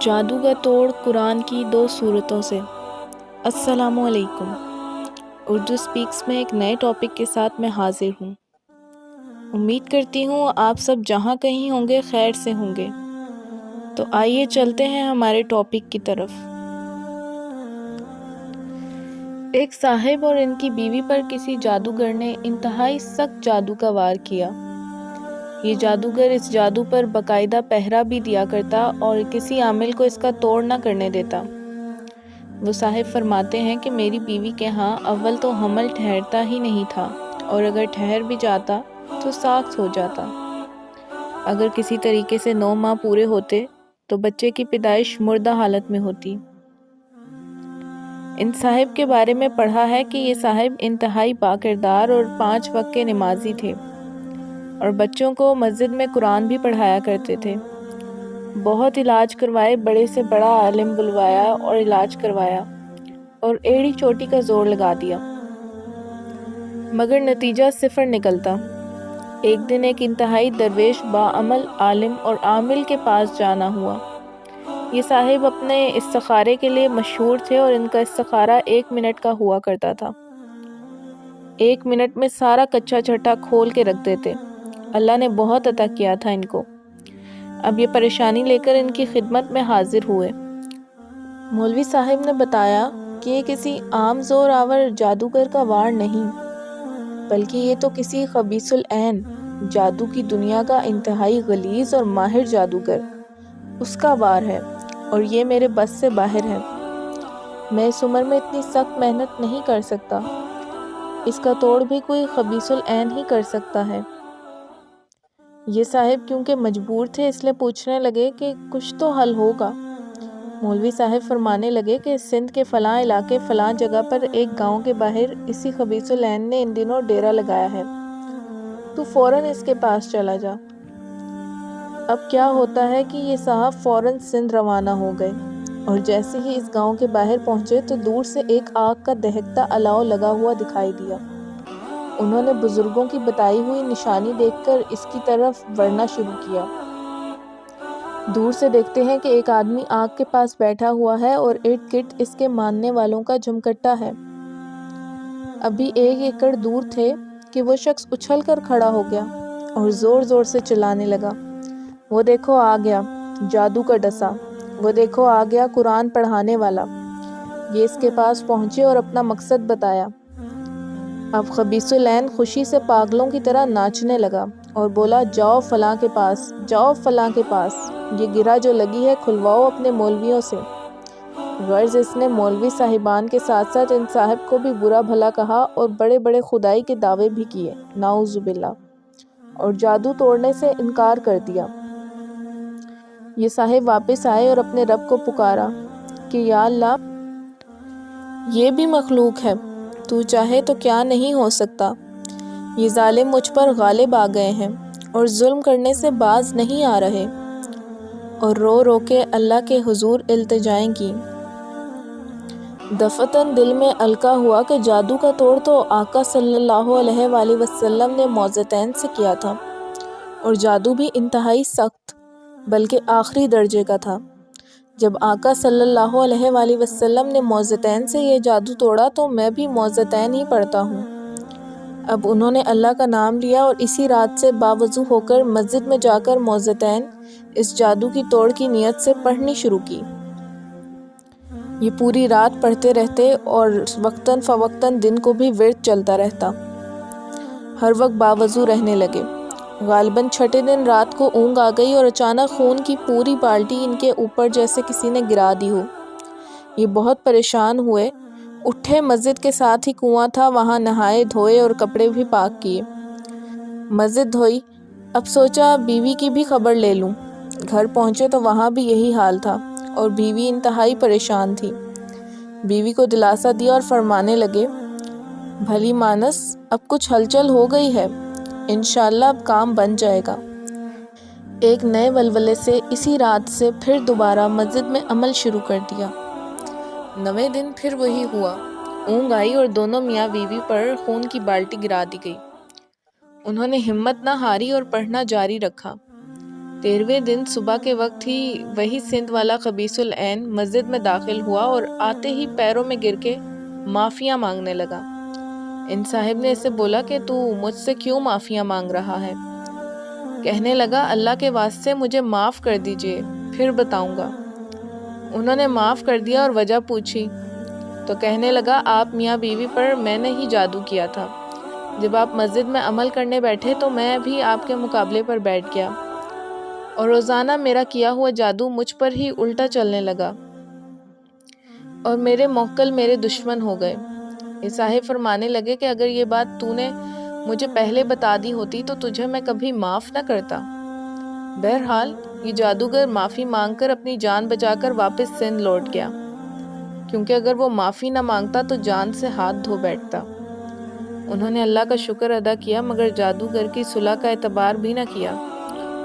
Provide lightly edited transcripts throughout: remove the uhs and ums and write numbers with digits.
جادو کا توڑ قرآن کی 2 صورتوں سے۔ السلام علیکم۔ اردو سپیکس میں ایک نئے ٹاپک کے ساتھ میں حاضر ہوں۔ امید کرتی ہوں آپ سب جہاں کہیں ہوں گے خیر سے ہوں گے۔ تو آئیے چلتے ہیں ہمارے ٹاپک کی طرف۔ ایک صاحب اور ان کی بیوی پر کسی جادوگر نے انتہائی سخت جادو کا وار کیا۔ یہ جادوگر اس جادو پر باقاعدہ پہرا بھی دیا کرتا اور کسی عامل کو اس کا توڑ نہ کرنے دیتا۔ وہ صاحب فرماتے ہیں کہ میری بیوی کے ہاں اول تو حمل ٹھہرتا ہی نہیں تھا، اور اگر ٹھہر بھی جاتا تو ساخت ہو جاتا۔ اگر کسی طریقے سے 9 ماہ پورے ہوتے تو بچے کی پیدائش مردہ حالت میں ہوتی۔ ان صاحب کے بارے میں پڑھا ہے کہ یہ صاحب انتہائی باکردار اور 5 وقت کے نمازی تھے، اور بچوں کو مسجد میں قرآن بھی پڑھایا کرتے تھے۔ بہت علاج کروائے، بڑے سے بڑا عالم بلوایا اور علاج کروایا، اور ایڑی چوٹی کا زور لگا دیا، مگر نتیجہ صفر نکلتا۔ ایک دن ایک انتہائی درویش باعمل عالم اور عامل کے پاس جانا ہوا۔ یہ صاحب اپنے استخارے کے لیے مشہور تھے، اور ان کا استخارہ 1 منٹ کا ہوا کرتا تھا۔ 1 منٹ میں سارا کچا چٹا کھول کے رکھ دیتے۔ اللہ نے بہت عطا کیا تھا ان کو۔ اب یہ پریشانی لے کر ان کی خدمت میں حاضر ہوئے۔ مولوی صاحب نے بتایا کہ یہ کسی عام زور آور جادوگر کا وار نہیں، بلکہ یہ تو کسی خبیث العین جادو کی دنیا کا انتہائی غلیظ اور ماہر جادوگر، اس کا وار ہے، اور یہ میرے بس سے باہر ہے۔ میں اس عمر میں اتنی سخت محنت نہیں کر سکتا۔ اس کا توڑ بھی کوئی خبیث العین ہی کر سکتا ہے۔ یہ صاحب کیونکہ مجبور تھے اس لیے پوچھنے لگے کہ کچھ تو حل ہوگا۔ مولوی صاحب فرمانے لگے کہ سندھ کے فلاں علاقے فلاں جگہ پر ایک گاؤں کے باہر اسی خبیث العین نے ان دنوں ڈیرا لگایا ہے، تو فوراً اس کے پاس چلا جا۔ اب کیا ہوتا ہے کہ یہ صاحب فوراً سندھ روانہ ہو گئے، اور جیسے ہی اس گاؤں کے باہر پہنچے تو دور سے ایک آگ کا دہکتا الاؤ لگا ہوا دکھائی دیا۔ انہوں نے بزرگوں کی بتائی ہوئی نشانی دیکھ کر اس کی طرف بڑھنا شروع کیا۔ دور سے دیکھتے ہیں کہ ایک آدمی آگ کے پاس بیٹھا ہوا ہے، اور ارد گرد اس کے ماننے والوں کا جمکٹا ہے۔ ابھی 1 ایکڑ دور تھے کہ وہ شخص اچھل کر کھڑا ہو گیا اور زور زور سے چلانے لگا، وہ دیکھو آ گیا جادو کا ڈسا، وہ دیکھو آ گیا قرآن پڑھانے والا۔ یہ اس کے پاس پہنچے اور اپنا مقصد بتایا۔ اب خبیث العین خوشی سے پاگلوں کی طرح ناچنے لگا اور بولا، جاؤ فلاں کے پاس، جاؤ فلاں کے پاس، یہ گرہ جو لگی ہے کھلواؤ اپنے مولویوں سے۔ غرض اس نے مولوی صاحبان کے ساتھ ساتھ ان صاحب کو بھی برا بھلا کہا اور بڑے بڑے خدائی کے دعوے بھی کیے، نعوذ باللہ، اور جادو توڑنے سے انکار کر دیا۔ یہ صاحب واپس آئے اور اپنے رب کو پکارا کہ یا اللہ، یہ بھی مخلوق ہے، تو چاہے تو کیا نہیں ہو سکتا۔ یہ ظالم مجھ پر غالب آ گئے ہیں اور ظلم کرنے سے باز نہیں آ رہے، اور رو رو کے اللہ کے حضور التجائیں کی۔ دفعتاً دل میں القا ہوا کہ جادو کا توڑ تو آقا صلی اللہ علیہ وآلہ وسلم نے معوذتین سے کیا تھا، اور جادو بھی انتہائی سخت بلکہ آخری درجے کا تھا۔ جب آقا صلی اللہ علیہ وآلہ وسلم نے معوذتین سے یہ جادو توڑا تو میں بھی معوذتین ہی پڑھتا ہوں۔ اب انہوں نے اللہ کا نام لیا اور اسی رات سے باوضو ہو کر مسجد میں جا کر معوذتین اس جادو کی توڑ کی نیت سے پڑھنی شروع کی۔ یہ پوری رات پڑھتے رہتے اور وقتاً فوقتاً دن کو بھی ورد چلتا رہتا۔ ہر وقت باوضو رہنے لگے۔ غالباً 6 دن رات کو اونگ آ گئی اور اچانک خون کی پوری بالٹی ان کے اوپر جیسے کسی نے گرا دی ہو۔ یہ بہت پریشان ہوئے، اٹھے، مسجد کے ساتھ ہی کنواں تھا، وہاں نہائے دھوئے اور کپڑے بھی پاک کیے۔ مسجد دھوئی، اب سوچا بیوی کی بھی خبر لے لوں۔ گھر پہنچے تو وہاں بھی یہی حال تھا، اور بیوی انتہائی پریشان تھی۔ بیوی کو دلاسا دیا اور فرمانے لگے، بھلی مانس، اب کچھ ہلچل ہو گئی ہے، انشاءاللہ اب کام بن جائے گا۔ ایک نئے ولولے سے اسی رات سے پھر دوبارہ مسجد میں عمل شروع کر دیا۔ 9ویں دن پھر وہی ہوا، اونگ آئی اور دونوں میاں بیوی پر خون کی بالٹی گرا دی گئی۔ انہوں نے ہمت نہ ہاری اور پڑھنا جاری رکھا۔ 13ویں دن صبح کے وقت ہی وہی سندھ والا خبیث العین مسجد میں داخل ہوا اور آتے ہی پیروں میں گر کے معافیاں مانگنے لگا۔ ان صاحب نے اسے بولا کہ تو مجھ سے کیوں معافیاں مانگ رہا ہے؟ کہنے لگا اللہ کے واسطے مجھے معاف کر دیجئے، پھر بتاؤں گا۔ انہوں نے معاف کر دیا اور وجہ پوچھی تو کہنے لگا آپ میاں بیوی پر میں نے ہی جادو کیا تھا۔ جب آپ مسجد میں عمل کرنے بیٹھے تو میں بھی آپ کے مقابلے پر بیٹھ گیا اور روزانہ میرا کیا ہوا جادو مجھ پر ہی الٹا چلنے لگا اور میرے موکل میرے دشمن ہو گئے۔ یہ صاحب فرمانے لگے کہ اگر یہ بات تو نے مجھے پہلے بتا دی ہوتی تو تجھے میں کبھی معاف نہ کرتا۔ بہرحال یہ جادوگر معافی مانگ کر اپنی جان بچا کر واپس سندھ لوٹ گیا، کیونکہ اگر وہ معافی نہ مانگتا تو جان سے ہاتھ دھو بیٹھتا۔ انہوں نے اللہ کا شکر ادا کیا مگر جادوگر کی صلح کا اعتبار بھی نہ کیا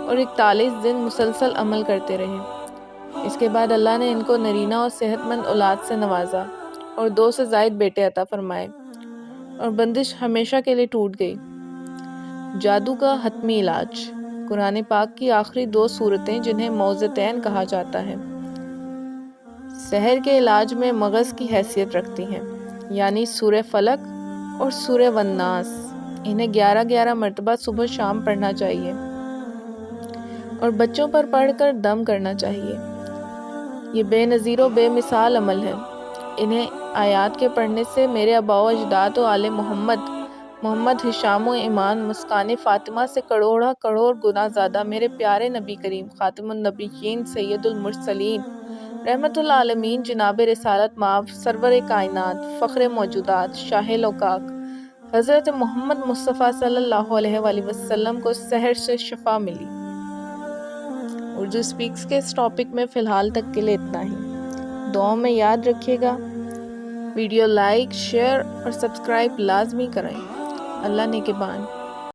اور 41 دن مسلسل عمل کرتے رہے۔ اس کے بعد اللہ نے ان کو نرینہ اور صحت مند اولاد سے نوازا اور 2 سے زائد بیٹے عطا فرمائے اور بندش ہمیشہ کے لیے ٹوٹ گئی۔ جادو کا حتمی علاج۔ قرآن پاک کی آخری 2 سورتیں جنہیں موعظتین کہا جاتا ہے، سحر کے علاج میں مغز کی حیثیت رکھتی ہیں، یعنی سورہ فلق اور سورہ والناس۔ انہیں 11 مرتبہ صبح شام پڑھنا چاہیے اور بچوں پر پڑھ کر دم کرنا چاہیے۔ یہ بے نظیر و بے مثال عمل ہے۔ انہیں آیات کے پڑھنے سے میرے آباء و اجداد و آل محمد ہشام و ایمان مسکان فاطمہ سے کروڑ گنا زیادہ میرے پیارے نبی کریم خاتم النبیین سید المرسلین رحمت العالمین جناب رسالت مآب سرور کائنات فخر موجودات شاہ لوکاک حضرت محمد مصطفیٰ صلی اللہ علیہ وآلہ وسلم کو سحر سے شفا ملی۔ اردو سپیکس کے اس ٹاپک میں فی الحال تک کے لیے اتنا ہی۔ دعاؤں میں یاد رکھیے گا، ویڈیو لائک، شیئر اور سبسکرائب لازمی کریں۔ اللہ نگہبان۔